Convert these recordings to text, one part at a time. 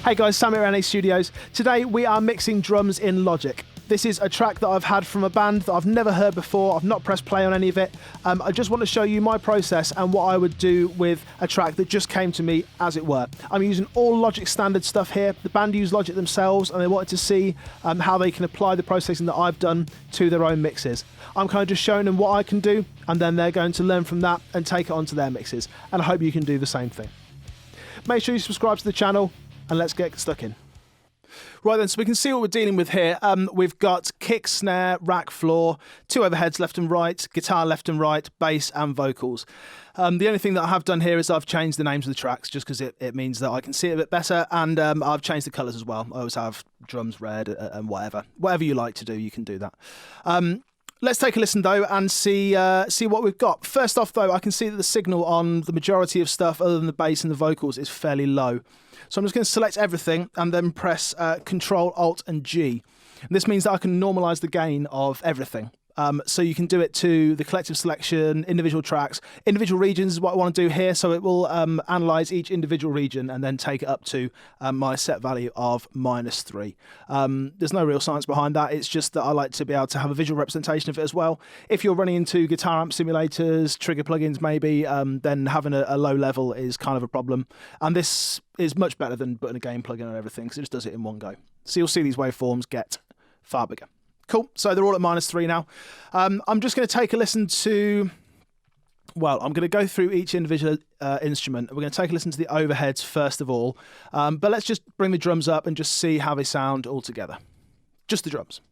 Hey guys, Sam here at NA Studios. Today we are mixing drums in Logic. This is a track that I've had from a band that I've never heard before. I've not pressed play on any of it. I just want to show you my process and what I would do with a track that just came to me, as it were. I'm using all Logic standard stuff here. The band use Logic themselves and they wanted to see how they can apply the processing that I've done to their own mixes. I'm kind of just showing them what I can do, and then they're going to learn from that and take it onto their mixes. And I hope you can do the same thing. Make sure you subscribe to the channel, and let's get stuck in. Right then, so we can see what we're dealing with here. We've got kick, snare, rack, floor, two overheads left and right, guitar left and right, bass and vocals. The only thing that I have done here is I've changed the names of the tracks just because it means that I can see it a bit better, and I've changed the colours as well. I always have drums red and whatever. Whatever you like to do, you can do that. Let's take a listen though and see what we've got. First off though, I can see that the signal on the majority of stuff other than the bass and the vocals is fairly low. So I'm just going to select everything and then press Control, Alt and G. And this means that I can normalise the gain of everything. So you can do it to the collective selection, individual tracks. Individual regions is what I want to do here, so it will analyse each individual region and then take it up to my set value of -3. There's no real science behind that, it's just that I like to be able to have a visual representation of it as well. If you're running into guitar amp simulators, trigger plugins maybe, then having a low level is kind of a problem. And this is much better than putting a gain plugin on everything, because it just does it in one go. So you'll see these waveforms get far bigger. Cool, so they're all at -3 now. I'm just going to take a listen to, well, I'm going to go through each individual instrument. We're going to take a listen to the overheads first of all, but let's just bring the drums up and just see how they sound all together. Just the drums.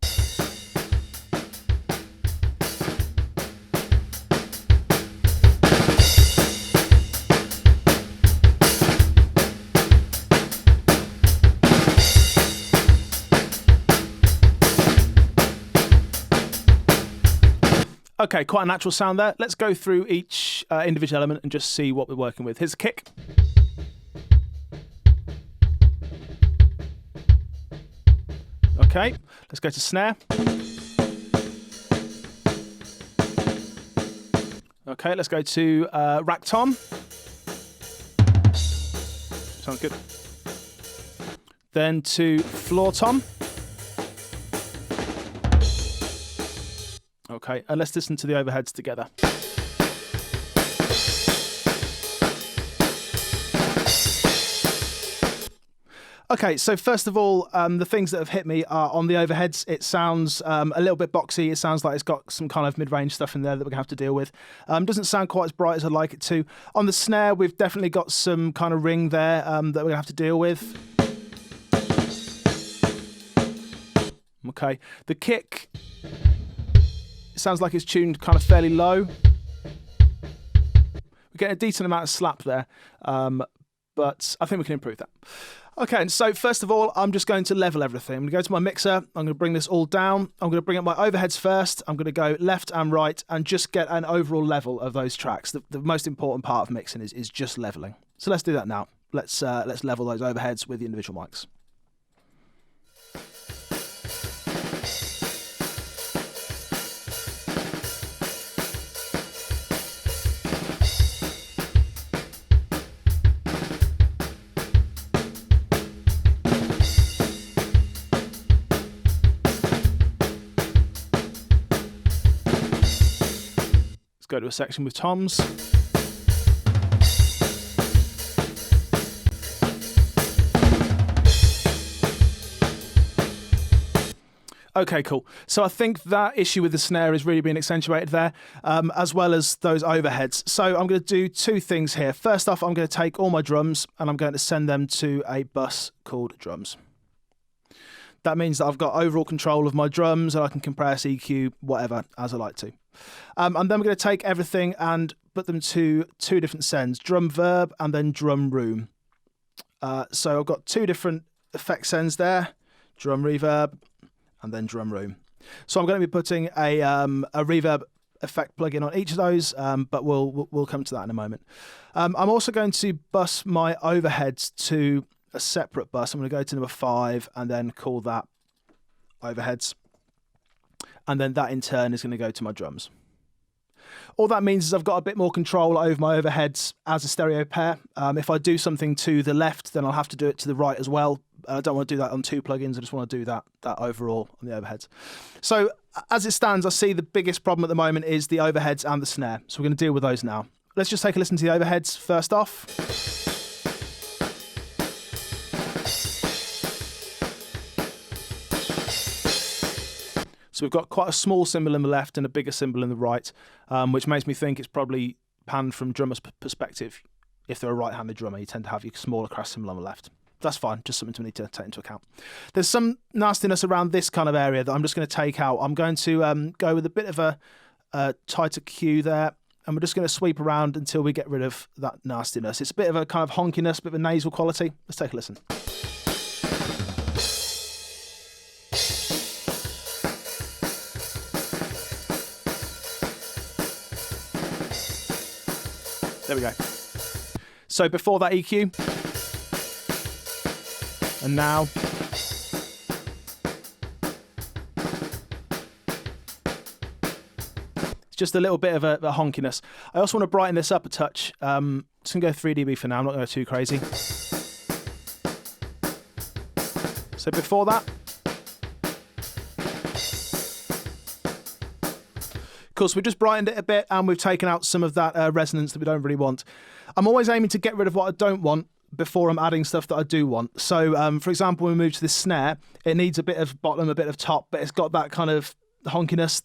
Okay, quite a natural sound there. Let's go through each individual element and just see what we're working with. Here's a kick. Okay, let's go to snare. Okay, let's go to rack tom. Sounds good. Then to floor tom. Okay, and let's listen to the overheads together. Okay, so first of all, the things that have hit me are on the overheads. It sounds a little bit boxy. It sounds like it's got some kind of mid-range stuff in there that we're going to have to deal with. Doesn't sound quite as bright as I'd like it to. On the snare, we've definitely got some kind of ring there that we're going to have to deal with. Okay, the kick, it sounds like it's tuned kind of fairly low. We're getting a decent amount of slap there, but I think we can improve that. Okay, and so first of all, I'm just going to level everything. I'm going to go to my mixer, I'm going to bring this all down, I'm going to bring up my overheads first, I'm going to go left and right and just get an overall level of those tracks. The most important part of mixing is just leveling. So let's do that now. Let's level those overheads with the individual mics. Let's go to a section with toms. Okay, cool. So I think that issue with the snare is really being accentuated there, as well as those overheads. So I'm going to do two things here. First off, I'm going to take all my drums and I'm going to send them to a bus called drums. That means that I've got overall control of my drums and I can compress, EQ, whatever, as I like to. And then we're going to take everything and put them to two different sends, drum verb and then drum room. So I've got two different effect sends there, drum reverb and then drum room. So I'm going to be putting a reverb effect plugin on each of those, but we'll come to that in a moment. I'm also going to bus my overheads to a separate bus. I'm going to go to number 5 and then call that overheads. And then that in turn is going to go to my drums. All that means is I've got a bit more control over my overheads as a stereo pair. If I do something to the left, then I'll have to do it to the right as well. I don't want to do that on 2 plugins. I just want to do that overall on the overheads. So as it stands, I see the biggest problem at the moment is the overheads and the snare. So we're going to deal with those now. Let's just take a listen to the overheads first off. So we've got quite a small cymbal in the left and a bigger cymbal in the right, which makes me think it's probably panned from drummer's perspective. If they're a right-handed drummer, you tend to have your smaller crash cymbal on the left. That's fine, just something we need to take into account. There's some nastiness around this kind of area that I'm just going to take out. I'm going to go with a bit of a tighter cue there, and we're just going to sweep around until we get rid of that nastiness. It's a bit of a kind of honkiness, a bit of a nasal quality. Let's take a listen. There we go. So before that EQ, and now. It's just a little bit of a honkiness. I also want to brighten this up a touch. Just going to go 3 dB for now, I'm not going to go too crazy. So before that. Of course, we've just brightened it a bit and we've taken out some of that resonance that we don't really want. I'm always aiming to get rid of what I don't want before I'm adding stuff that I do want. So, for example, when we move to this snare, it needs a bit of bottom, a bit of top, but it's got that kind of honkiness,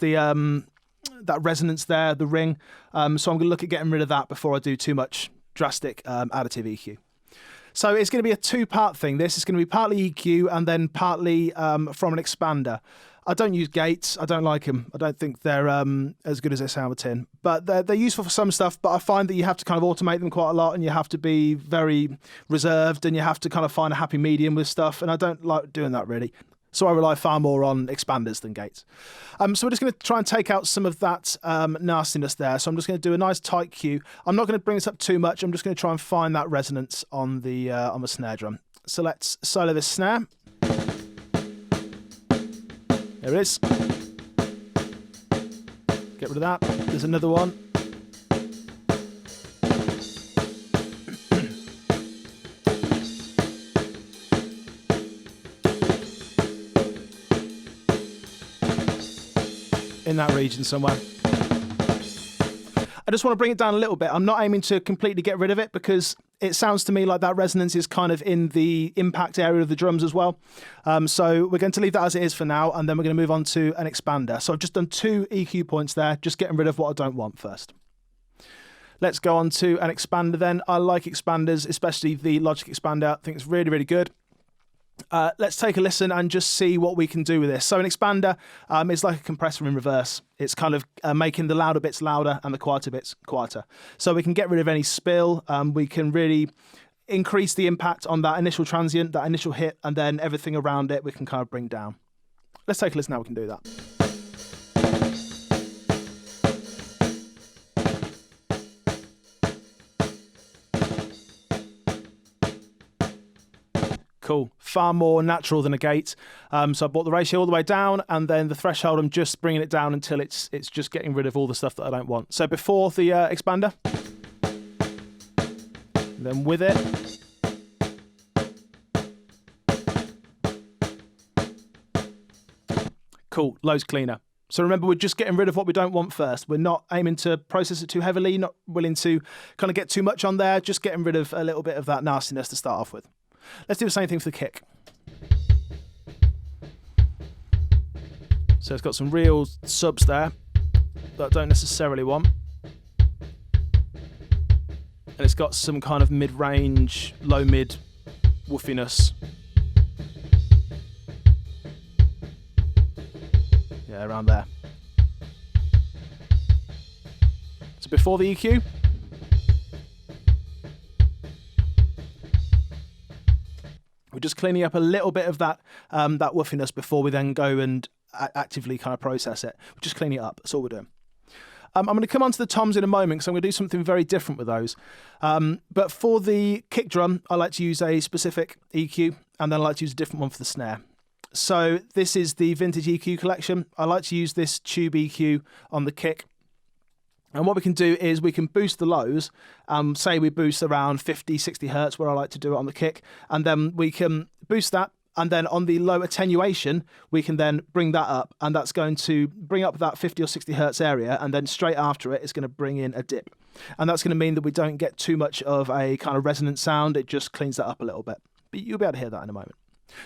that resonance there, the ring. So I'm going to look at getting rid of that before I do too much drastic additive EQ. So it's going to be a 2-part thing. This is going to be partly EQ and then partly from an expander. I don't use gates. I don't like them. I don't think they're as good as they sound with tin. But they're useful for some stuff, but I find that you have to kind of automate them quite a lot and you have to be very reserved and you have to kind of find a happy medium with stuff, and I don't like doing that really. So I rely far more on expanders than gates. So we're just going to try and take out some of that nastiness there. So I'm just going to do a nice tight cue. I'm not going to bring this up too much. I'm just going to try and find that resonance on the snare drum. So let's solo this snare. There it is. Get rid of that. There's another one. In that region somewhere. I just want to bring it down a little bit. I'm not aiming to completely get rid of it because it sounds to me like that resonance is kind of in the impact area of the drums as well. So we're going to leave that as it is for now, and then we're going to move on to an expander. So I've just done 2 EQ points there, just getting rid of what I don't want first. Let's go on to an expander then. I like expanders, especially the Logic expander. I think it's really, really good. Let's take a listen and just see what we can do with this. So an expander is like a compressor in reverse. It's kind of making the louder bits louder and the quieter bits quieter. So we can get rid of any spill. We can really increase the impact on that initial transient, that initial hit, and then everything around it we can kind of bring down. Let's take a listen how we can do that. Cool, far more natural than a gate. So I brought the ratio all the way down, and then the threshold I'm just bringing it down until it's just getting rid of all the stuff that I don't want. So before the expander, then with it. Cool, loads cleaner. So remember, we're just getting rid of what we don't want first. We're not aiming to process it too heavily, not willing to kind of get too much on there, just getting rid of a little bit of that nastiness to start off with. Let's do the same thing for the kick. So it's got some real subs there that I don't necessarily want. And it's got some kind of mid-range, low-mid woofiness. Yeah, around there. So before the EQ, we're just cleaning up a little bit of that that woofiness before we then go and actively kind of process it. We're just cleaning it up. That's all we're doing. I'm going to come on to the toms in a moment because I'm going to do something very different with those. But for the kick drum, I like to use a specific EQ, and then I like to use a different one for the snare. So this is the vintage EQ collection. I like to use this tube EQ on the kick. And what we can do is we can boost the lows, say we boost around 50, 60 hertz, where I like to do it on the kick, and then we can boost that, and then on the low attenuation, we can then bring that up, and that's going to bring up that 50 or 60 hertz area, and then straight after it, it's going to bring in a dip. And that's going to mean that we don't get too much of a kind of resonant sound, it just cleans that up a little bit. But you'll be able to hear that in a moment.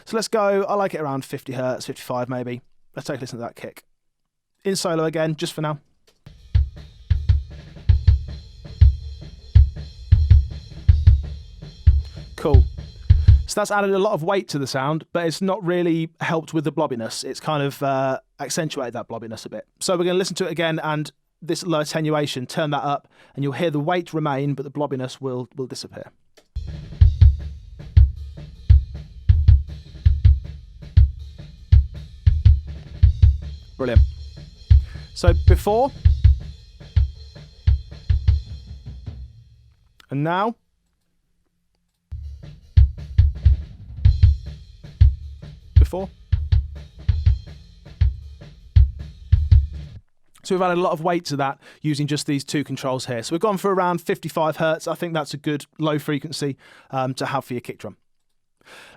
So let's go, I like it around 50 hertz, 55 maybe. Let's take a listen to that kick. In solo again, just for now. Cool. So that's added a lot of weight to the sound, but it's not really helped with the blobbiness. It's kind of accentuated that blobbiness a bit. So we're going to listen to it again, and this low attenuation, turn that up, and you'll hear the weight remain, but the blobbiness will disappear. Brilliant. So before, and now. Before. So we've added a lot of weight to that using just these two controls here. So we've gone for around 55 hertz. I think that's a good low frequency to have for your kick drum.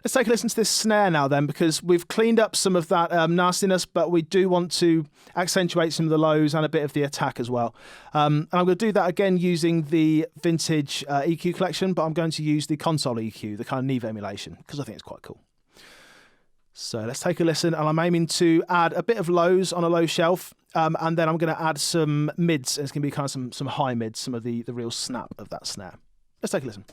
Let's take a listen to this snare now then, because we've cleaned up some of that nastiness, but we do want to accentuate some of the lows and a bit of the attack as well. And I'm going to do that again using the vintage EQ collection, but I'm going to use the console EQ, the kind of Neve emulation, because I think it's quite cool. So let's take a listen, and I'm aiming to add a bit of lows on a low shelf, and then I'm going to add some mids, and it's going to be kind of some high mids, some of the real snap of that snare. Let's take a listen.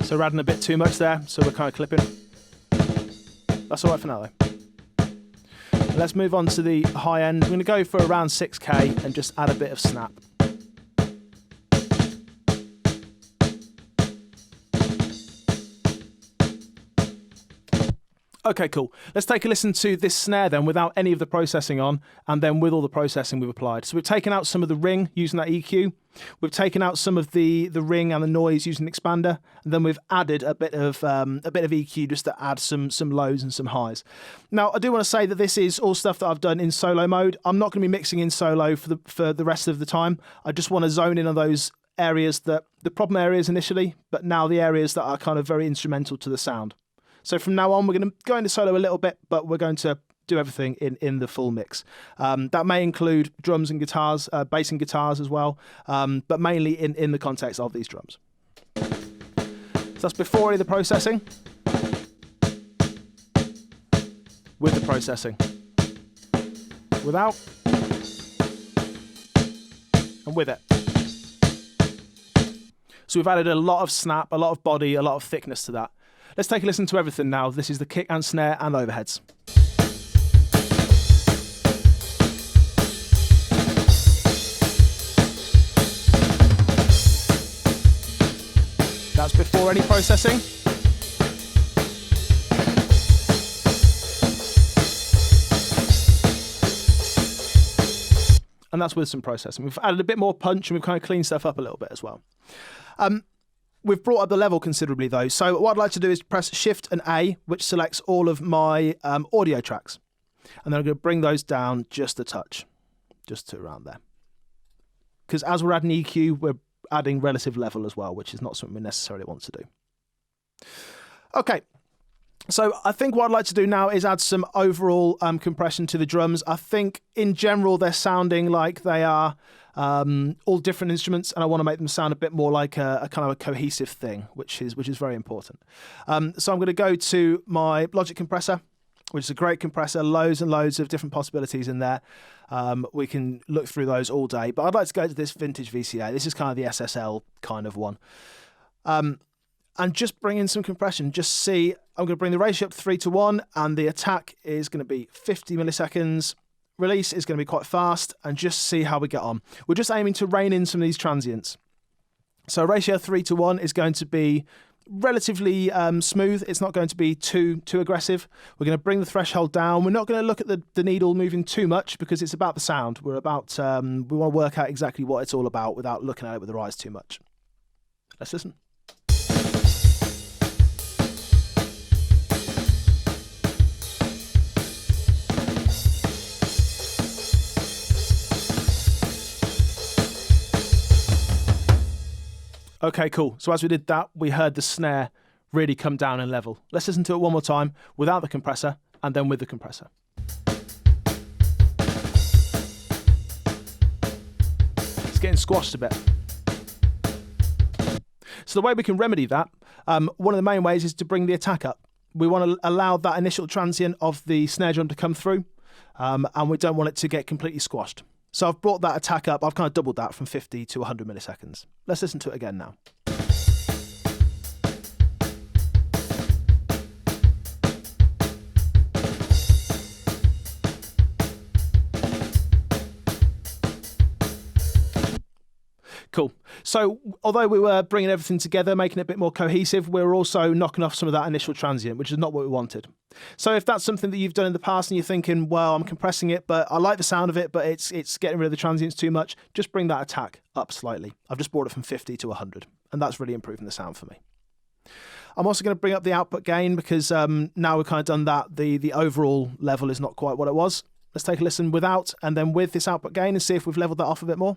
So we're adding a bit too much there, so we're kind of clipping. That's all right for now though. Let's move on to the high end. I'm going to go for around 6K and just add a bit of snap. Okay, cool. Let's take a listen to this snare then without any of the processing on, and then with all the processing we've applied. So we've taken out some of the ring using that EQ. We've taken out some of the ring and the noise using the expander, and then we've added a bit of EQ just to add some lows and some highs. Now, I do want to say that this is all stuff that I've done in solo mode. I'm not going to be mixing in solo for the rest of the time. I just want to zone in on those areas, that the problem areas initially, but now the areas that are kind of very instrumental to the sound. So from now on, we're going to go into solo a little bit, but we're going to do everything in the full mix. That may include drums and guitars, bass and guitars as well, but mainly in the context of these drums. So that's before any of the processing. With the processing. Without. And with it. So we've added a lot of snap, a lot of body, a lot of thickness to that. Let's take a listen to everything now. This is the kick and snare and overheads. That's before any processing. And that's with some processing. We've added a bit more punch and we've kind of cleaned stuff up a little bit as well. We've brought up the level considerably though. So what I'd like to do is press Shift and A, which selects all of my audio tracks. And then I'm going to bring those down just a touch, just to around there. Because as we're adding EQ, we're adding relative level as well, which is not something we necessarily want to do. Okay, so I think what I'd like to do now is add some overall compression to the drums. I think in general they're sounding like they are all different instruments, and I want to make them sound a bit more like a kind of a cohesive thing, which is very important. So I'm going to go to my Logic compressor, which is a great compressor, loads and loads of different possibilities in there. We can look through those all day, but I'd like to go to this vintage VCA. This is kind of the SSL kind of one. And just bring in some compression. Just see, I'm going to bring the ratio up to 3:1, and the attack is going to be 50 milliseconds. Release is going to be quite fast, and just see how we get on. We're just aiming to rein in some of these transients. So ratio 3:1 is going to be relatively smooth. It's not going to be too aggressive. We're going to bring the threshold down. We're not going to look at the needle moving too much because it's about the sound. We're about we want to work out exactly what it's all about without looking at it with our eyes too much. Let's listen. Okay, cool. So as we did that, we heard the snare really come down in level. Let's listen to it one more time without the compressor and then with the compressor. It's getting squashed a bit. So the way we can remedy that, one of the main ways is to bring the attack up. We want to allow that initial transient of the snare drum to come through, and we don't want it to get completely squashed. So I've brought that attack up. I've kind of doubled that from 50 to 100 milliseconds. Let's listen to it again now. Cool. So although we were bringing everything together, making it a bit more cohesive, we were also knocking off some of that initial transient, which is not what we wanted. So if that's something that you've done in the past and you're thinking, well, I'm compressing it, but I like the sound of it, but it's getting rid of the transients too much, just bring that attack up slightly. I've just brought it from 50 to 100, and that's really improving the sound for me. I'm also going to bring up the output gain because now we've kind of done that, the overall level is not quite what it was. Let's take a listen without and then with this output gain and see if we've leveled that off a bit more.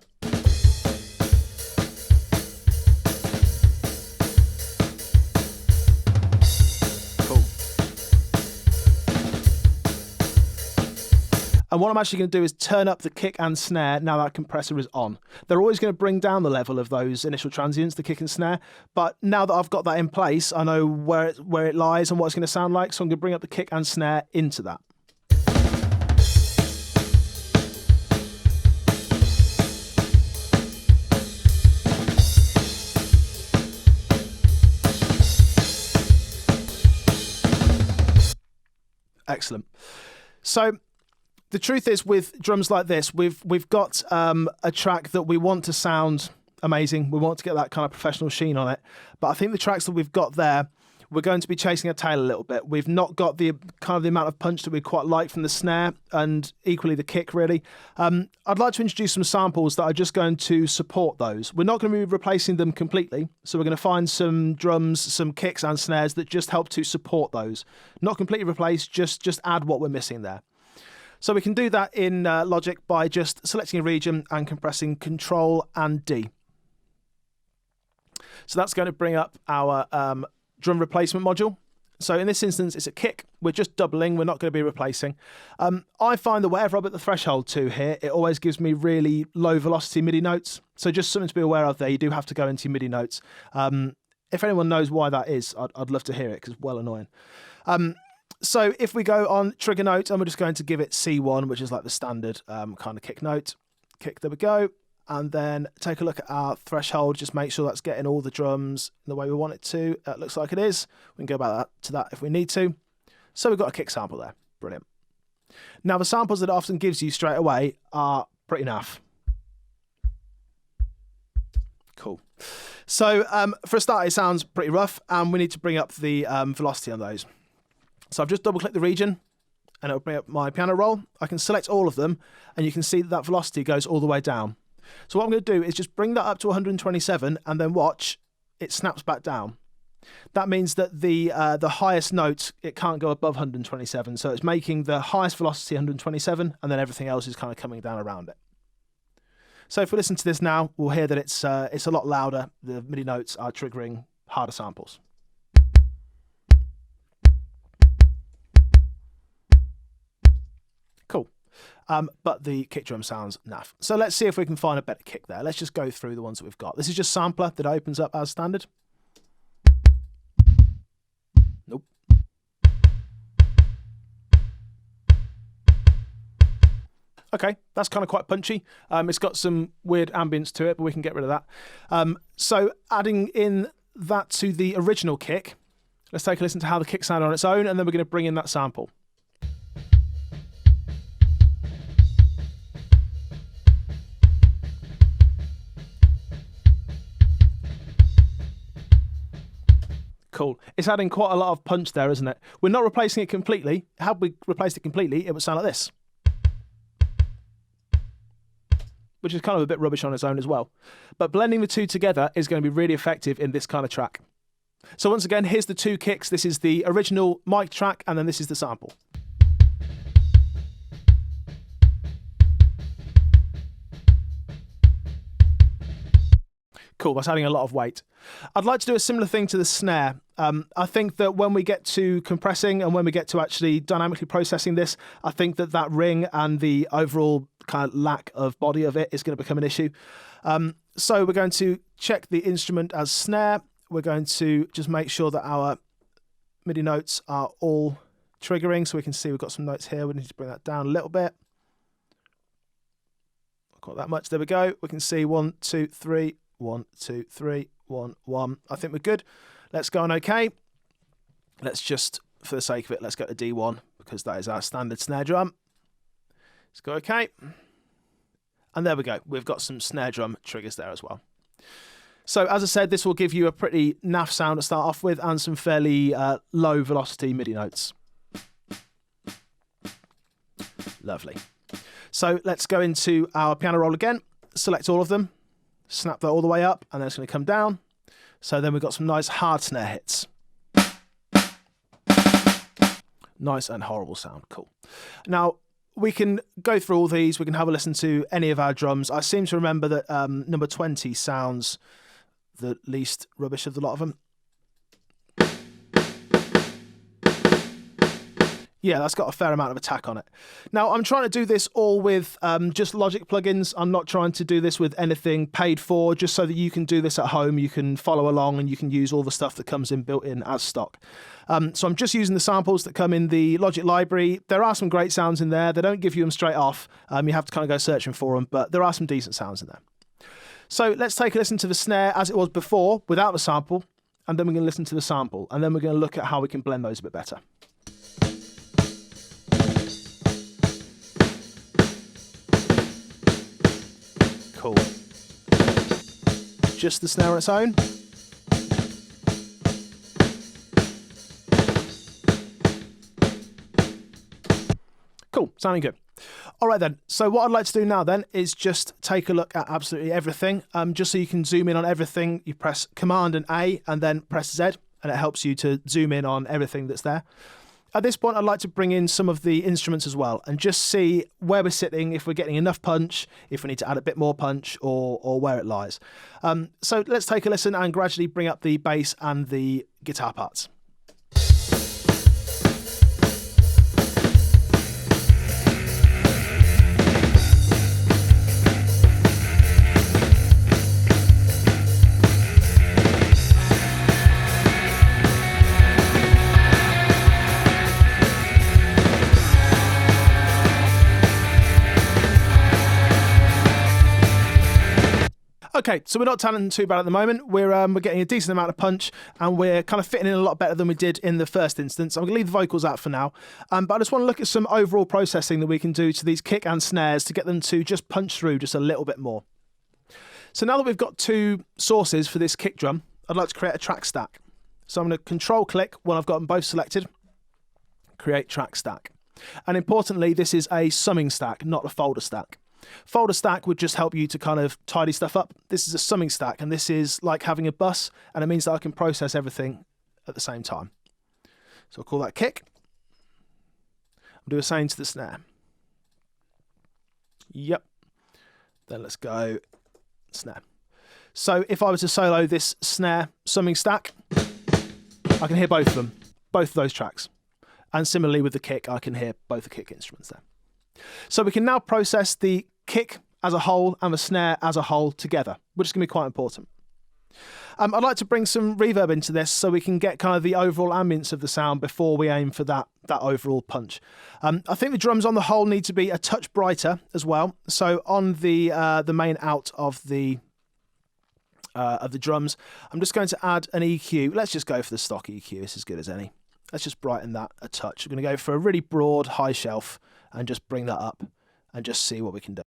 And what I'm actually going to do is turn up the kick and snare now that compressor is on. They're always going to bring down the level of those initial transients, the kick and snare, but now that I've got that in place, I know where it lies and what it's going to sound like, so I'm going to bring up the kick and snare into that. Excellent. So the truth is, with drums like this, we've got a track that we want to sound amazing. We want to get that kind of professional sheen on it. But I think the tracks that we've got there, we're going to be chasing a tail a little bit. We've not got the kind of the amount of punch that we quite like from the snare and equally the kick, really. I'd like to introduce some samples that are just going to support those. We're not going to be replacing them completely. So we're going to find some drums, some kicks and snares that just help to support those. Not completely replace, just add what we're missing there. So we can do that in Logic by just selecting a region and compressing Control and D. So that's going to bring up our drum replacement module. So in this instance, it's a kick. We're just doubling. We're not going to be replacing. I find that whatever I put the threshold to here, it always gives me really low velocity MIDI notes. So just something to be aware of there. You do have to go into your MIDI notes. If anyone knows why that is, I'd love to hear it because it's well annoying. So if we go on trigger note, and we're just going to give it C1, which is like the standard kind of kick note. Kick, there we go. And then take a look at our threshold, just make sure that's getting all the drums in the way we want it to. It looks like it is. We can go back to that if we need to. So we've got a kick sample there. Brilliant. Now the samples that it often gives you straight away are pretty naff. Cool. So for a start, it sounds pretty rough, and we need to bring up the velocity on those. So I've just double-clicked the region, and it'll bring up my piano roll. I can select all of them, and you can see that velocity goes all the way down. So what I'm going to do is just bring that up to 127, and then watch, it snaps back down. That means that the highest note, it can't go above 127, so it's making the highest velocity 127, and then everything else is kind of coming down around it. So if we listen to this now, we'll hear that it's a lot louder. The MIDI notes are triggering harder samples. Cool. But the kick drum sounds naff. So let's see if we can find a better kick there. Let's just go through the ones that we've got. This is just sampler that opens up as standard. Nope. Okay, that's kind of quite punchy. It's got some weird ambience to it, but we can get rid of that. So adding in that to the original kick, let's take a listen to how the kick sounded on its own, and then we're going to bring in that sample. Cool. It's adding quite a lot of punch there, isn't it? We're not replacing it completely. Had we replaced it completely, it would sound like this, which is kind of a bit rubbish on its own as well. But blending the two together is going to be really effective in this kind of track. So once again, here's the two kicks. This is the original mic track, and then this is the sample. Cool, that's adding a lot of weight. I'd like to do a similar thing to the snare. I think that when we get to compressing and when we get to actually dynamically processing this, I think that that ring and the overall kind of lack of body of it is going to become an issue. So we're going to check the instrument as snare. We're going to just make sure that our MIDI notes are all triggering, so we can see we've got some notes here. We need to bring that down a little bit. Not quite that much. There we go. We can see 1, 2, 3, 1, 2, 3, 1, 1. I think we're good. Let's go on OK. Let's just, for the sake of it, let's go to D1 because that is our standard snare drum. Let's go OK. And there we go. We've got some snare drum triggers there as well. So as I said, this will give you a pretty naff sound to start off with and some fairly low velocity MIDI notes. Lovely. So let's go into our piano roll again. Select all of them. Snap that all the way up, and then it's going to come down. So then we've got some nice hard snare hits. Nice and horrible sound. Cool. Now, we can go through all these. We can have a listen to any of our drums. I seem to remember that number 20 sounds the least rubbish of the lot of them. Yeah, that's got a fair amount of attack on it. Now, I'm trying to do this all with just Logic plugins. I'm not trying to do this with anything paid for, just so that you can do this at home. You can follow along and you can use all the stuff that comes in built in as stock. So I'm just using the samples that come in the Logic library. There are some great sounds in there. They don't give you them straight off. You have to kind of go searching for them, but there are some decent sounds in there. So let's take a listen to the snare as it was before, without the sample, and then we're going to listen to the sample, and then we're going to look at how we can blend those a bit better. Cool. Just the snare on its own. Cool, sounding good. All right then, so what I'd like to do now then is just take a look at absolutely everything. Just so you can zoom in on everything, you press Command and A and then press Z, and it helps you to zoom in on everything that's there. At this point, I'd like to bring in some of the instruments as well and just see where we're sitting, if we're getting enough punch, if we need to add a bit more punch, or where it lies. So let's take a listen and gradually bring up the bass and the guitar parts. Okay, so we're not sounding too bad at the moment. We're getting a decent amount of punch, and we're kind of fitting in a lot better than we did in the first instance. I'm going to leave the vocals out for now, but I just want to look at some overall processing that we can do to these kick and snares to get them to just punch through just a little bit more. So now that we've got two sources for this kick drum, I'd like to create a track stack. So I'm going to control-click when I've got them both selected, create track stack. And importantly, this is a summing stack, not a folder stack. Folder stack would just help you to kind of tidy stuff up. This is a summing stack, and this is like having a bus, and it means that I can process everything at the same time. So I'll call that kick. I'll do the same to the snare. Yep. Then let's go snare. So if I was to solo this snare summing stack, I can hear both of them, both of those tracks. And similarly with the kick, I can hear both the kick instruments there. So we can now process the kick as a whole and the snare as a whole together, which is going to be quite important. I'd like to bring some reverb into this so we can get kind of the overall ambience of the sound before we aim for that overall punch. I think the drums on the whole need to be a touch brighter as well. So on the main out of the drums, I'm just going to add an EQ. Let's just go for the stock EQ. It's as good as any. Let's just brighten that a touch. We're going to go for a really broad high shelf and just bring that up and just see what we can do.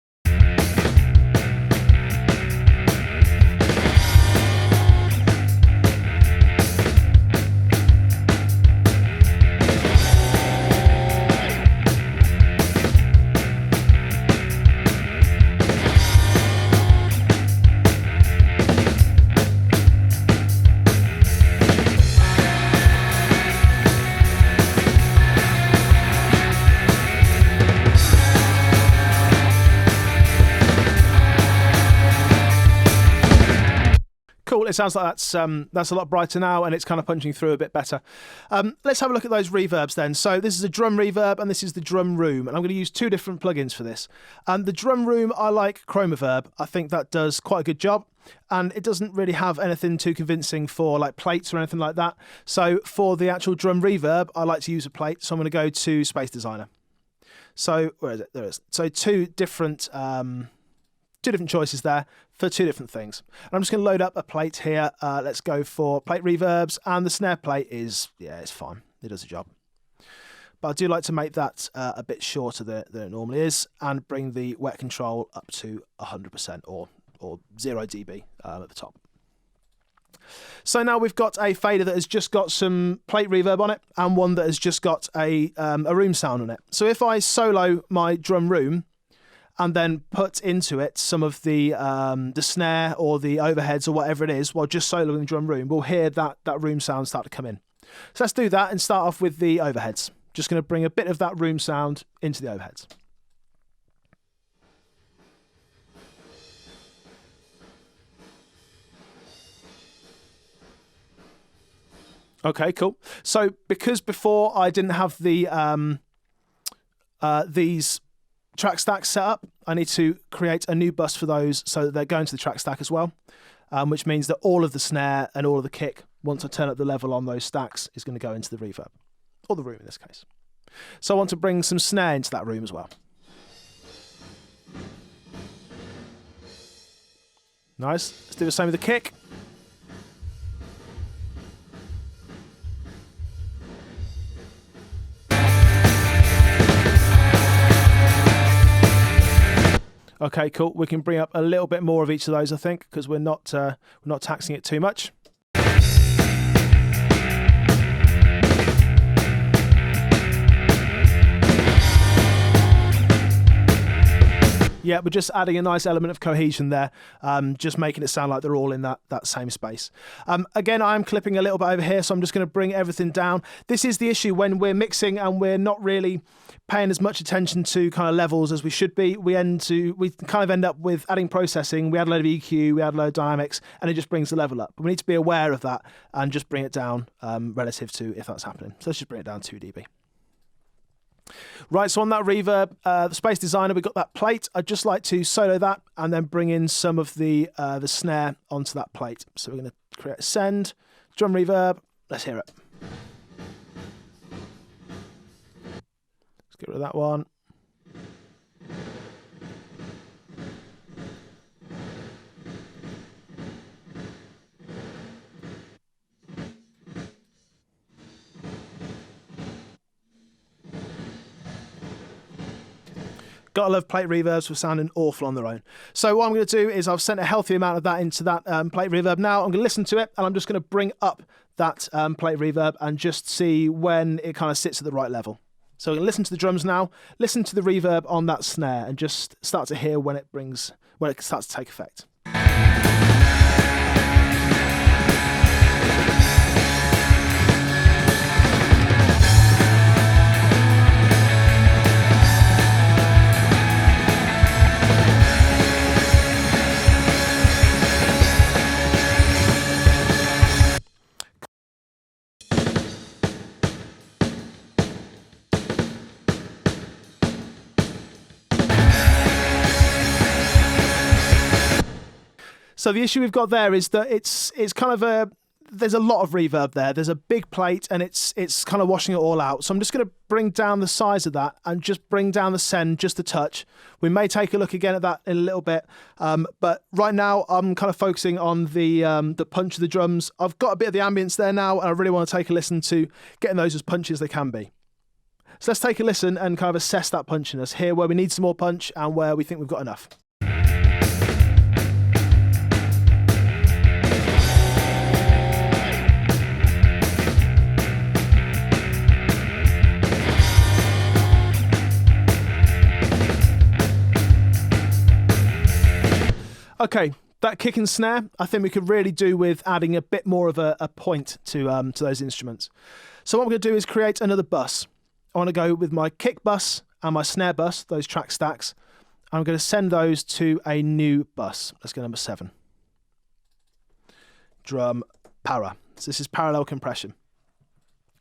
Cool, it sounds like that's a lot brighter now, and it's kind of punching through a bit better. Let's have a look at those reverbs then. So this is a drum reverb, and this is the drum room, and I'm going to use two different plugins for this. The drum room, I like Chromaverb. I think that does quite a good job, and it doesn't really have anything too convincing for like plates or anything like that. So for the actual drum reverb, I like to use a plate, so I'm going to go to Space Designer. So where is it? There it is. So two different choices there for two different things. And I'm just going to load up a plate here. Let's go for plate reverbs, and the snare plate is, yeah, it's fine. It does the job. But I do like to make that a bit shorter than it normally is, and bring the wet control up to 100% or 0 dB at the top. So now we've got a fader that has just got some plate reverb on it, and one that has just got a room sound on it. So if I solo my drum room and then put into it some of the snare or the overheads or whatever it is, while just soloing the drum room, we'll hear that room sound start to come in. So let's do that and start off with the overheads. Just going to bring a bit of that room sound into the overheads. Okay, cool. So because before I didn't have the these track stacks set up, I need to create a new bus for those so that they're going to the track stack as well, which means that all of the snare and all of the kick, once I turn up the level on those stacks, is going to go into the reverb, or the room in this case. So I want to bring some snare into that room as well. Nice. Let's do the same with the kick. Okay, cool. We can bring up a little bit more of each of those, I think, because we're not taxing it too much. Yeah, we're just adding a nice element of cohesion there, just making it sound like they're all in that same space. Again, I'm clipping a little bit over here, so I'm just going to bring everything down. This is the issue when we're mixing and we're not really paying as much attention to kind of levels as we should be. We kind of end up with adding processing. We add a load of EQ, we add a load of dynamics, and it just brings the level up. But we need to be aware of that and just bring it down relative to if that's happening. So let's just bring it down 2 dB. Right, so on that reverb, the Space Designer, we've got that plate. I'd just like to solo that and then bring in some of the snare onto that plate. So we're going to create a send, drum reverb. Let's hear it. Let's get rid of that one. Gotta love plate reverbs for sounding awful on their own. So what I'm going to do is I've sent a healthy amount of that into that plate reverb now. I'm going to listen to it, and I'm just going to bring up that plate reverb and just see when it kind of sits at the right level. So I'm going to listen to the drums now, listen to the reverb on that snare, and just start to hear when it starts to take effect. So the issue we've got there is that it's kind of there's a lot of reverb there. There's a big plate, and it's kind of washing it all out. So I'm just going to bring down the size of that and just bring down the send just a touch. We may take a look again at that in a little bit, but right now I'm kind of focusing on the punch of the drums. I've got a bit of the ambience there now, and I really want to take a listen to getting those as punchy as they can be. So let's take a listen and kind of assess that punchiness, hear where we need some more punch and where we think we've got enough. Okay, that kick and snare, I think we could really do with adding a bit more of a point to those instruments. So what I'm going to do is create another bus. I want to go with my kick bus and my snare bus, those track stacks. I'm going to send those to a new bus. Let's go number 7. drum, para. So this is parallel compression.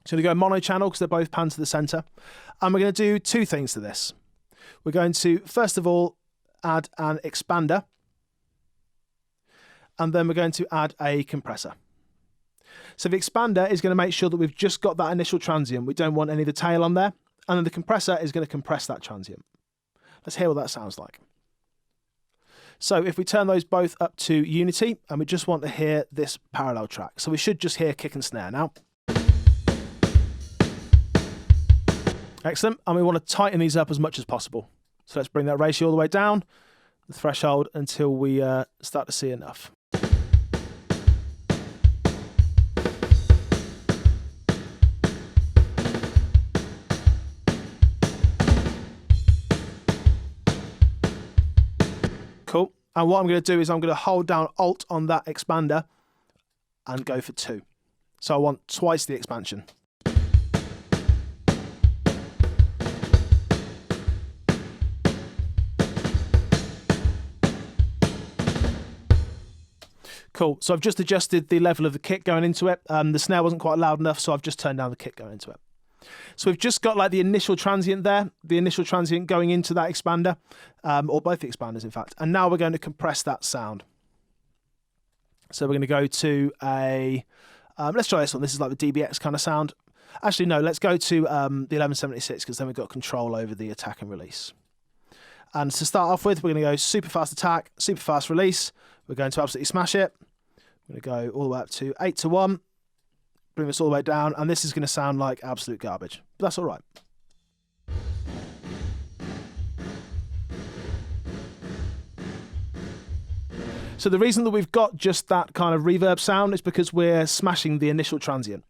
So we're going to go mono channel because they're both panned to the center. And we're going to do two things to this. We're going to, first of all, add an expander. And then we're going to add a compressor. So the expander is going to make sure that we've just got that initial transient. We don't want any of the tail on there. And then the compressor is going to compress that transient. Let's hear what that sounds like. So if we turn those both up to unity, and we just want to hear this parallel track. So we should just hear kick and snare now. Excellent. And we want to tighten these up as much as possible. So let's bring that ratio all the way down, the threshold, until we start to see enough. Cool. And what I'm going to do is I'm going to hold down Alt on that expander and go for 2. So I want twice the expansion. Cool. So I've just adjusted the level of the kick going into it. The snare wasn't quite loud enough, so I've just turned down the kick going into it. So we've just got like the initial transient there, the initial transient going into that expander, or both the expanders in fact. And now we're going to compress that sound. So we're going to go to a, let's try this one. This is like the DBX kind of sound. Actually, no, let's go to the 1176 because then we've got control over the attack and release. And to start off with, we're going to go super fast attack, super fast release. We're going to absolutely smash it. We're going to go all the way up to 8 to 1. Bring this all the way down, and this is going to sound like absolute garbage. But that's all right. So the reason that we've got just that kind of reverb sound is because we're smashing the initial transient.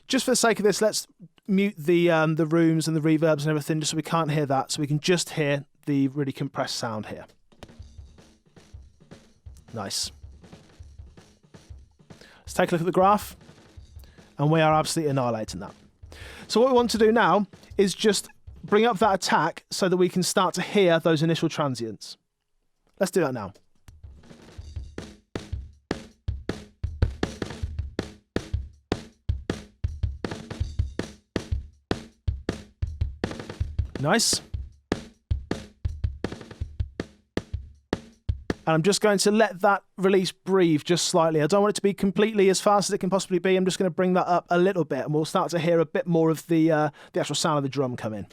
Just for the sake of this, let's mute the rooms and the reverbs and everything just so we can't hear that, so we can just hear the really compressed sound here. Nice. Let's take a look at the graph. And we are absolutely annihilating that. So what we want to do now is just bring up that attack so that we can start to hear those initial transients. Let's do that now. Nice. And I'm just going to let that release breathe just slightly. I don't want it to be completely as fast as it can possibly be. I'm just going to bring that up a little bit and we'll start to hear a bit more of the actual sound of the drum come in.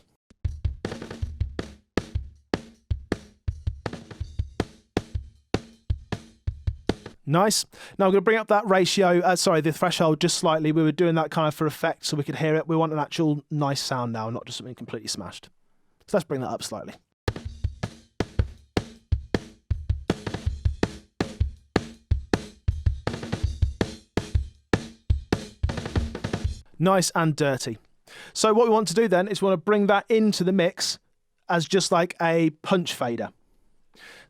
Nice. Now I'm going to bring up that ratio, the threshold just slightly. We were doing that kind of for effect so we could hear it. We want an actual nice sound now, not just something completely smashed. So let's bring that up slightly. Nice and dirty. So what we want to do then is we want to bring that into the mix as just like a punch fader.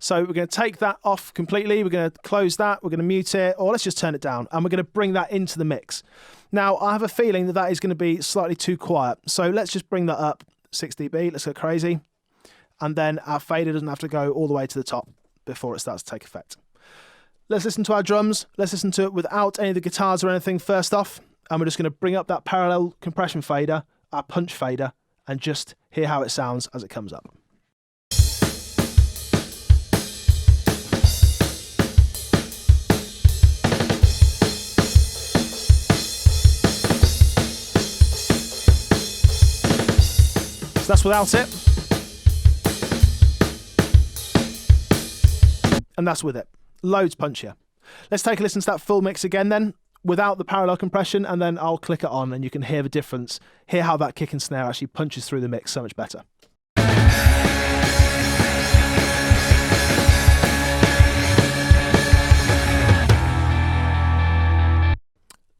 So we're going to take that off completely. We're going to close that. We're going to mute it, or let's just turn it down. And we're going to bring that into the mix. Now, I have a feeling that that is going to be slightly too quiet. So let's just bring that up 6 dB. Let's go crazy. And then our fader doesn't have to go all the way to the top before it starts to take effect. Let's listen to our drums. Let's listen to it without any of the guitars or anything first off. And we're just going to bring up that parallel compression fader, our punch fader, and just hear how it sounds as it comes up. So that's without it. And that's with it. Loads punchier. Let's take a listen to that full mix again then, without the parallel compression, and then I'll click it on and you can hear the difference. Hear how that kick and snare actually punches through the mix so much better.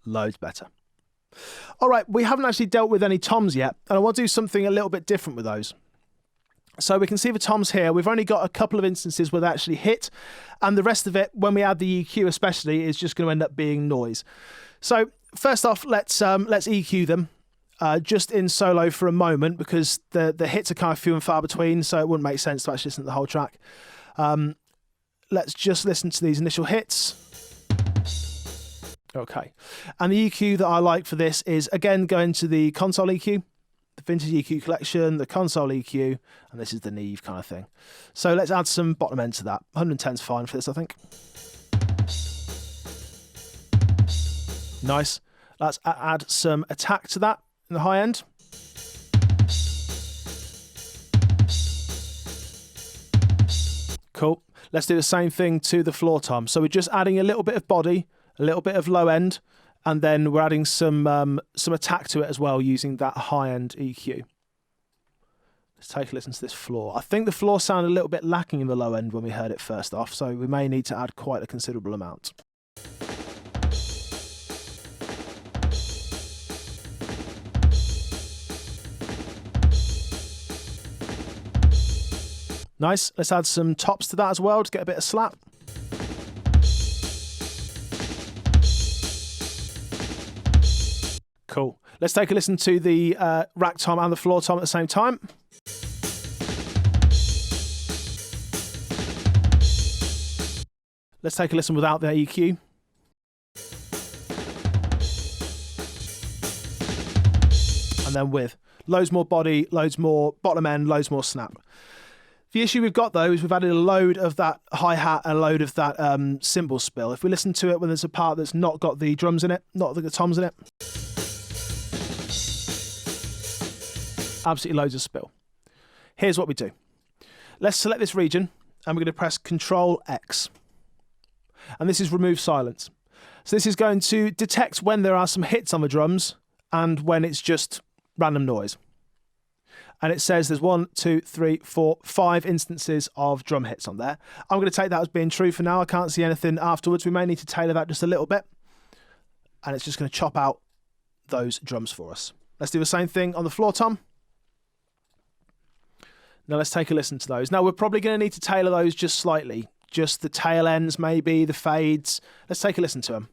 Loads better. All right, we haven't actually dealt with any toms yet, and I want to do something a little bit different with those. So we can see the toms here. We've only got a couple of instances where they actually hit, and the rest of it, when we add the EQ especially, is just going to end up being noise. So first off, let's EQ them just in solo for a moment, because the hits are kind of few and far between, so it wouldn't make sense to actually listen to the whole track. Let's just listen to these initial hits. Okay, and the EQ that I like for this is, again, going to the console EQ, the vintage EQ collection, the console EQ, and this is the Neve kind of thing. So let's add some bottom end to that. 110 is fine for this, I think. Nice. Let's add some attack to that in the high end. Cool. Let's do the same thing to the floor tom. So we're just adding a little bit of body, a little bit of low end, and then we're adding some attack to it as well using that high end EQ. Let's take a listen to this floor. I think the floor sounded a little bit lacking in the low end when we heard it first off, so we may need to add quite a considerable amount. Nice. Let's add some tops to that as well to get a bit of slap. Cool. Let's take a listen to the rack tom and the floor tom at the same time. Let's take a listen without the EQ. And then with. Loads more body, loads more bottom end, loads more snap. The issue we've got, though, is we've added a load of that hi-hat and a load of that cymbal spill. If we listen to it when there's a part that's not got the drums in it, not the toms in it, absolutely loads of spill. Here's what we do. Let's select this region, and we're going to press Control-X. And this is remove silence. So this is going to detect when there are some hits on the drums and when it's just random noise. And it says there's 1, 2, 3, 4, 5 instances of drum hits on there. I'm going to take that as being true for now. I can't see anything afterwards. We may need to tailor that just a little bit. And it's just going to chop out those drums for us. Let's do the same thing on the floor tom. Now let's take a listen to those. Now we're probably going to need to tailor those just slightly. Just the tail ends, maybe, the fades. Let's take a listen to them.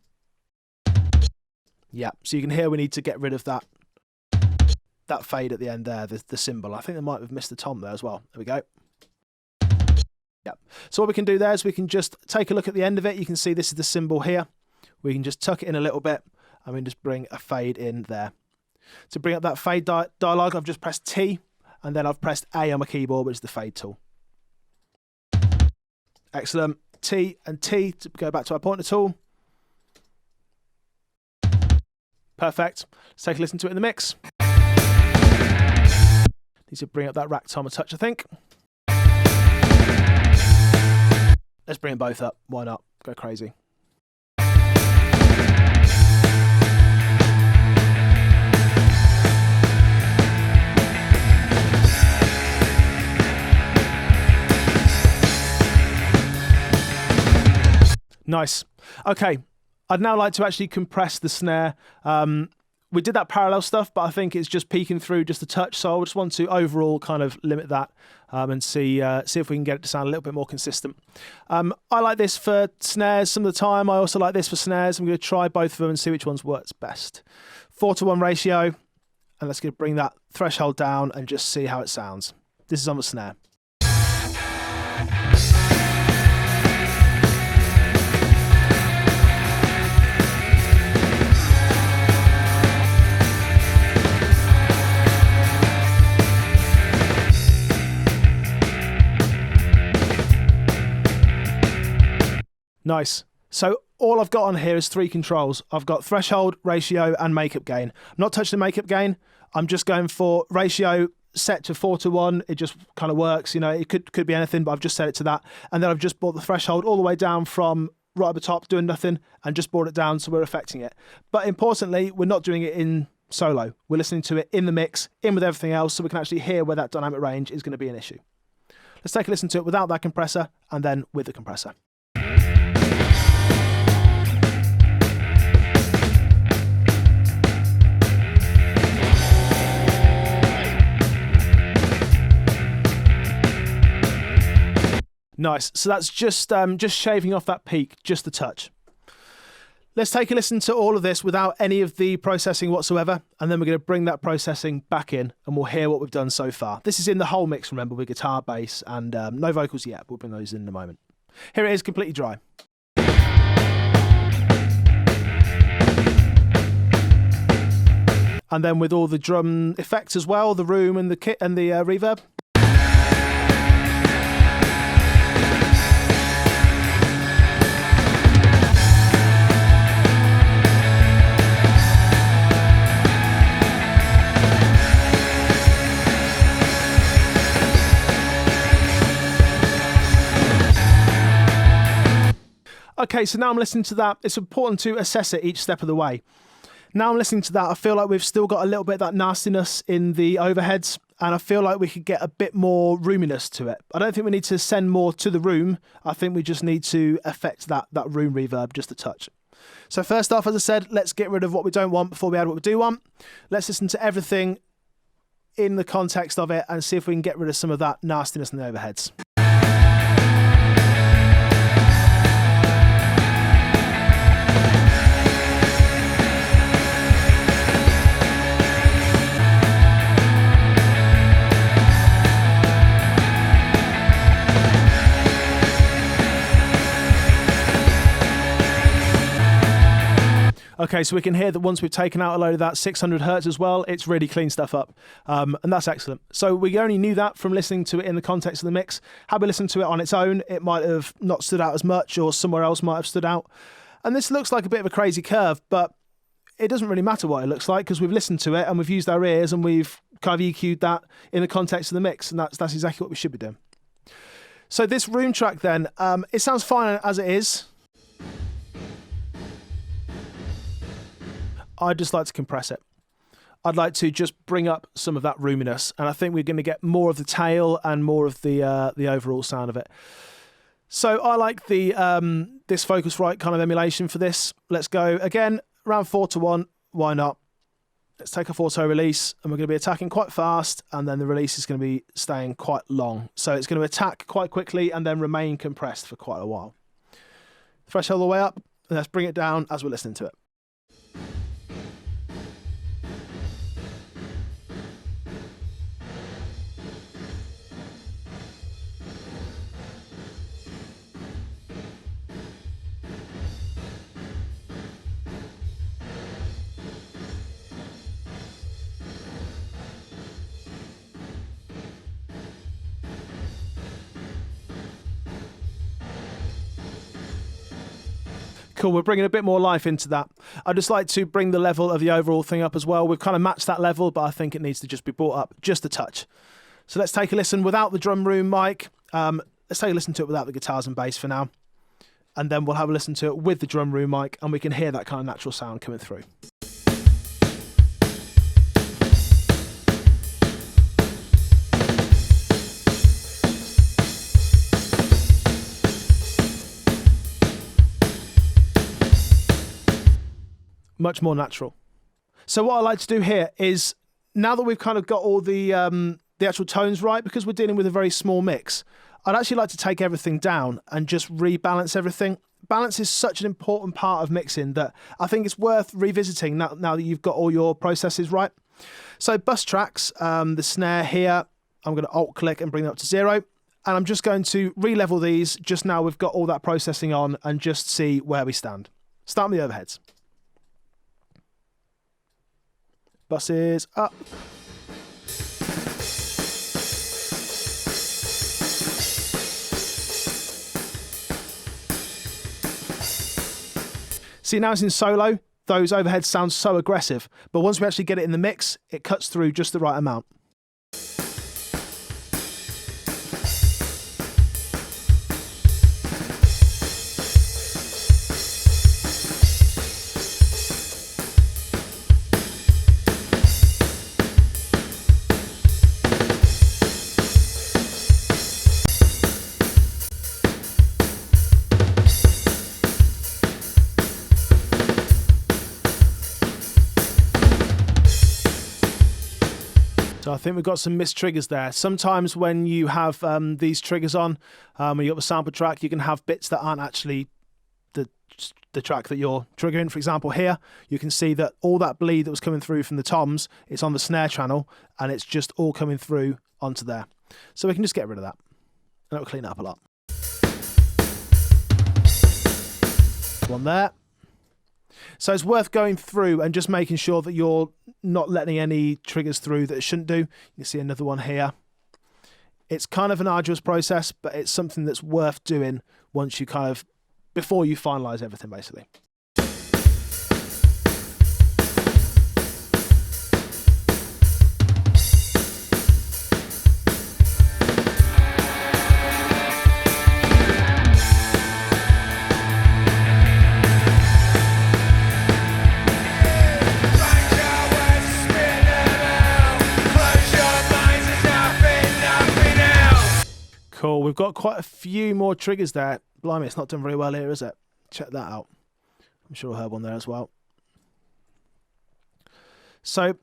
Yeah, so you can hear we need to get rid of that fade at the end there, the cymbal. I think they might have missed the tom there as well. There we go. Yep. So what we can do there is we can just take a look at the end of it. You can see this is the cymbal here. We can just tuck it in a little bit and we can just bring a fade in there. To bring up that fade dialogue, I've just pressed T and then I've pressed A on my keyboard, which is the fade tool. Excellent. T and T to go back to our pointer tool. Perfect. Let's take a listen to it in the mix. Need to bring up that rack tom a touch, I think. Let's bring them both up. Why not? Go crazy. Nice. Okay. I'd now like to actually compress the snare. We did that parallel stuff, but I think it's just peeking through just a touch. So I just want to overall kind of limit that and see if we can get it to sound a little bit more consistent. I like this for snares some of the time. I also like this for snares. I'm going to try both of them and see which ones works best. 4:1 ratio. And let's bring that threshold down and just see how it sounds. This is on the snare. Nice. So all I've got on here is 3 controls. I've got threshold, ratio, and makeup gain. I'm not touching the makeup gain. I'm just going for ratio set to 4:1. It just kind of works. You know, it could be anything, but I've just set it to that. And then I've just brought the threshold all the way down from right at the top, doing nothing, and just brought it down so we're affecting it. But importantly, we're not doing it in solo. We're listening to it in the mix, in with everything else, so we can actually hear where that dynamic range is going to be an issue. Let's take a listen to it without that compressor and then with the compressor. Nice. So that's just shaving off that peak, just a touch. Let's take a listen to all of this without any of the processing whatsoever, and then we're going to bring that processing back in, and we'll hear what we've done so far. This is in the whole mix, remember, with guitar, bass, and no vocals yet. We'll bring those in a moment. Here it is, completely dry. And then with all the drum effects as well, the room and the kit and the reverb. Okay, so now I'm listening to that. It's important to assess it each step of the way. Now I'm listening to that, I feel like we've still got a little bit of that nastiness in the overheads, and I feel like we could get a bit more roominess to it. I don't think we need to send more to the room. I think we just need to affect that room reverb just a touch. So first off, as I said, let's get rid of what we don't want before we add what we do want. Let's listen to everything in the context of it and see if we can get rid of some of that nastiness in the overheads. Okay, so we can hear that once we've taken out a load of that 600 hertz as well, it's really cleaned stuff up, and that's excellent. So we only knew that from listening to it in the context of the mix. Had we listened to it on its own, it might have not stood out as much, or somewhere else might have stood out. And this looks like a bit of a crazy curve, but it doesn't really matter what it looks like because we've listened to it and we've used our ears and we've kind of EQ'd that in the context of the mix, and that's exactly what we should be doing. So this room track then, it sounds fine as it is. I'd just like to compress it. I'd like to just bring up some of that roominess, and I think we're going to get more of the tail and more of the overall sound of it. So I like the this Focusrite kind of emulation for this. Let's go again, around 4:1. Why not? Let's take off auto release, and we're going to be attacking quite fast, and then the release is going to be staying quite long. So it's going to attack quite quickly and then remain compressed for quite a while. Threshold all the way up, and let's bring it down as we're listening to it. Cool, we're bringing a bit more life into that. I'd just like to bring the level of the overall thing up as well. We've kind of matched that level, but I think it needs to just be brought up just a touch. So let's take a listen without the drum room mic. Let's take a listen to it without the guitars and bass for now. And then we'll have a listen to it with the drum room mic, and we can hear that kind of natural sound coming through. Much more natural. So what I like to do here is, now that we've kind of got all the actual tones right, because we're dealing with a very small mix, I'd actually like to take everything down and just rebalance everything. Balance is such an important part of mixing that I think it's worth revisiting now that you've got all your processes right. So bus tracks, the snare here, I'm going to alt click and bring that up to 0. And I'm just going to re-level these just now we've got all that processing on, and just see where we stand. Start with the overheads. Buses up. See, now it's in solo, those overheads sound so aggressive, but once we actually get it in the mix, it cuts through just the right amount. So I think we've got some missed triggers there. Sometimes when you have these triggers on, when you've got the sample track, you can have bits that aren't actually the track that you're triggering. For example, here, you can see that all that bleed that was coming through from the toms, it's on the snare channel, and it's just all coming through onto there. So we can just get rid of that, and that will clean it up a lot. One there. So it's worth going through and just making sure that you're not letting any triggers through that it shouldn't do. You can see another one here. It's kind of an arduous process, but it's something that's worth doing once you before you finalize everything, basically. Cool, we've got quite a few more triggers there. Blimey, it's not done very well here, is it? Check that out. I'm sure I heard one there as well. So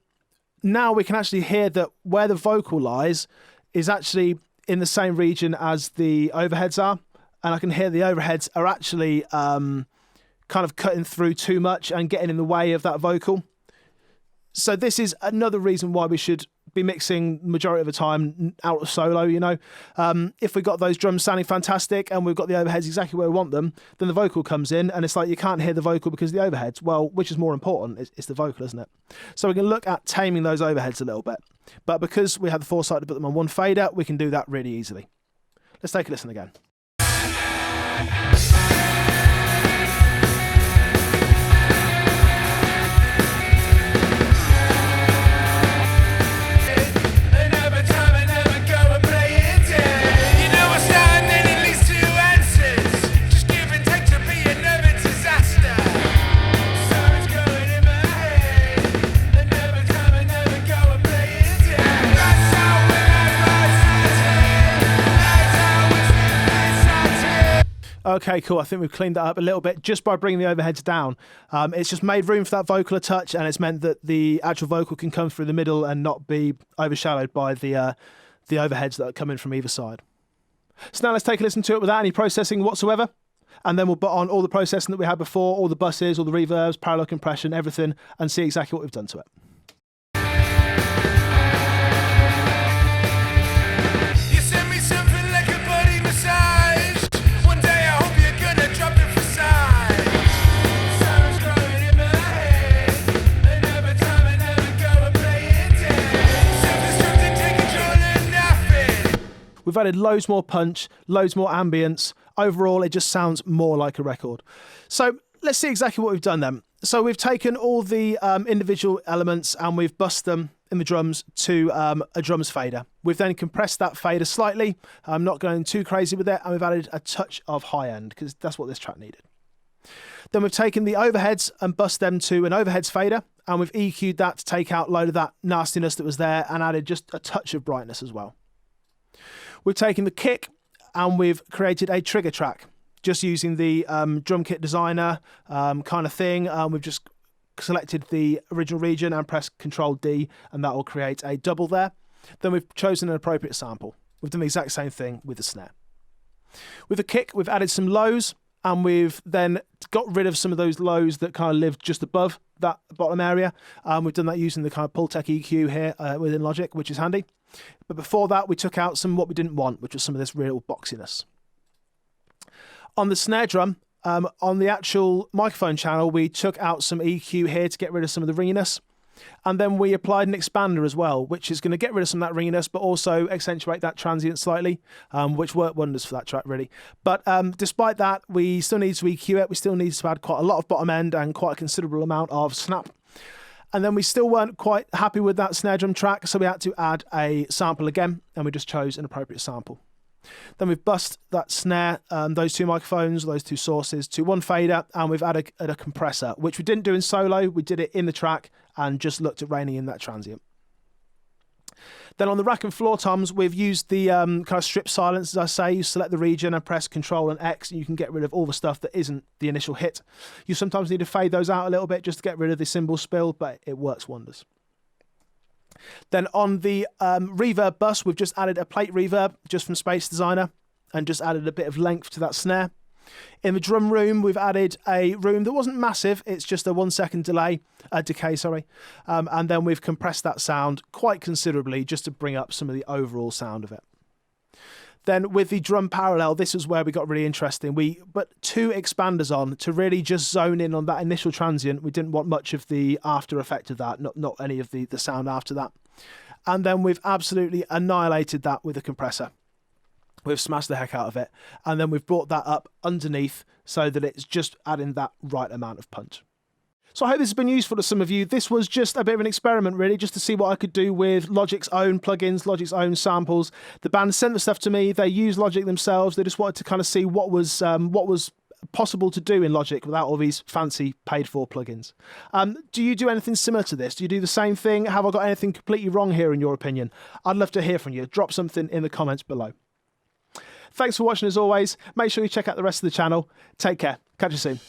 now we can actually hear that where the vocal lies is actually in the same region as the overheads are. And I can hear the overheads are actually kind of cutting through too much and getting in the way of that vocal. So this is another reason why we should be mixing majority of the time out of solo, you know. If we got those drums sounding fantastic and we've got the overheads exactly where we want them, then the vocal comes in and it's like you can't hear the vocal because of the overheads. Well, which is more important? It's the vocal, isn't it? So we can look at taming those overheads a little bit. But because we had the foresight to put them on one fader, we can do that really easily. Let's take a listen again. Okay, cool. I think we've cleaned that up a little bit just by bringing the overheads down. It's just made room for that vocal a touch, and it's meant that the actual vocal can come through the middle and not be overshadowed by the overheads that are coming from either side. So now let's take a listen to it without any processing whatsoever, and then we'll put on all the processing that we had before, all the buses, all the reverbs, parallel compression, everything, and see exactly what we've done to it. We've added loads more punch, loads more ambience. Overall, it just sounds more like a record. So let's see exactly what we've done then. So we've taken all the individual elements and we've bussed them in the drums to a drums fader. We've then compressed that fader slightly. I'm not going too crazy with it. And we've added a touch of high end because that's what this track needed. Then we've taken the overheads and bussed them to an overheads fader. And we've EQ'd that to take out a load of that nastiness that was there and added just a touch of brightness as well. We've taken the kick and we've created a trigger track just using the drum kit designer kind of thing. We've just selected the original region and pressed Control D and that will create a double there. Then we've chosen an appropriate sample. We've done the exact same thing with the snare. With the kick, we've added some lows and we've then got rid of some of those lows that kind of live just above that bottom area. We've done that using the kind of Pultec EQ here within Logic, which is handy. But before that, we took out some what we didn't want, which was some of this real boxiness. On the snare drum, on the actual microphone channel, we took out some EQ here to get rid of some of the ringiness. And then we applied an expander as well, which is going to get rid of some of that ringiness, but also accentuate that transient slightly, which worked wonders for that track, really. But despite that, we still need to EQ it. We still need to add quite a lot of bottom end and quite a considerable amount of snap. And then we still weren't quite happy with that snare drum track, so we had to add a sample again, and we just chose an appropriate sample. Then we've bussed that snare, those two microphones, those two sources, to one fader, and we've added a compressor, which we didn't do in solo. We did it in the track and just looked at reining in that transient. Then on the rack and floor toms, we've used the kind of strip silence, as I say. You select the region and press Control and X, and you can get rid of all the stuff that isn't the initial hit. You sometimes need to fade those out a little bit just to get rid of the cymbal spill, but it works wonders. Then on the reverb bus, we've just added a plate reverb just from Space Designer and just added a bit of length to that snare. In the drum room, we've added a room that wasn't massive. It's just a 1 second decay, sorry. And then we've compressed that sound quite considerably just to bring up some of the overall sound of it. Then with the drum parallel, this is where we got really interesting. We put 2 expanders on to really just zone in on that initial transient. We didn't want much of the after effect of that, not any of the sound after that. And then we've absolutely annihilated that with a compressor. We've smashed the heck out of it. And then we've brought that up underneath so that it's just adding that right amount of punch. So I hope this has been useful to some of you. This was just a bit of an experiment, really, just to see what I could do with Logic's own plugins, Logic's own samples. The band sent the stuff to me. They use Logic themselves. They just wanted to kind of see what was possible to do in Logic without all these fancy paid-for plugins. Do you do anything similar to this? Do you do the same thing? Have I got anything completely wrong here, in your opinion? I'd love to hear from you. Drop something in the comments below. Thanks for watching, as always. Make sure you check out the rest of the channel. Take care. Catch you soon.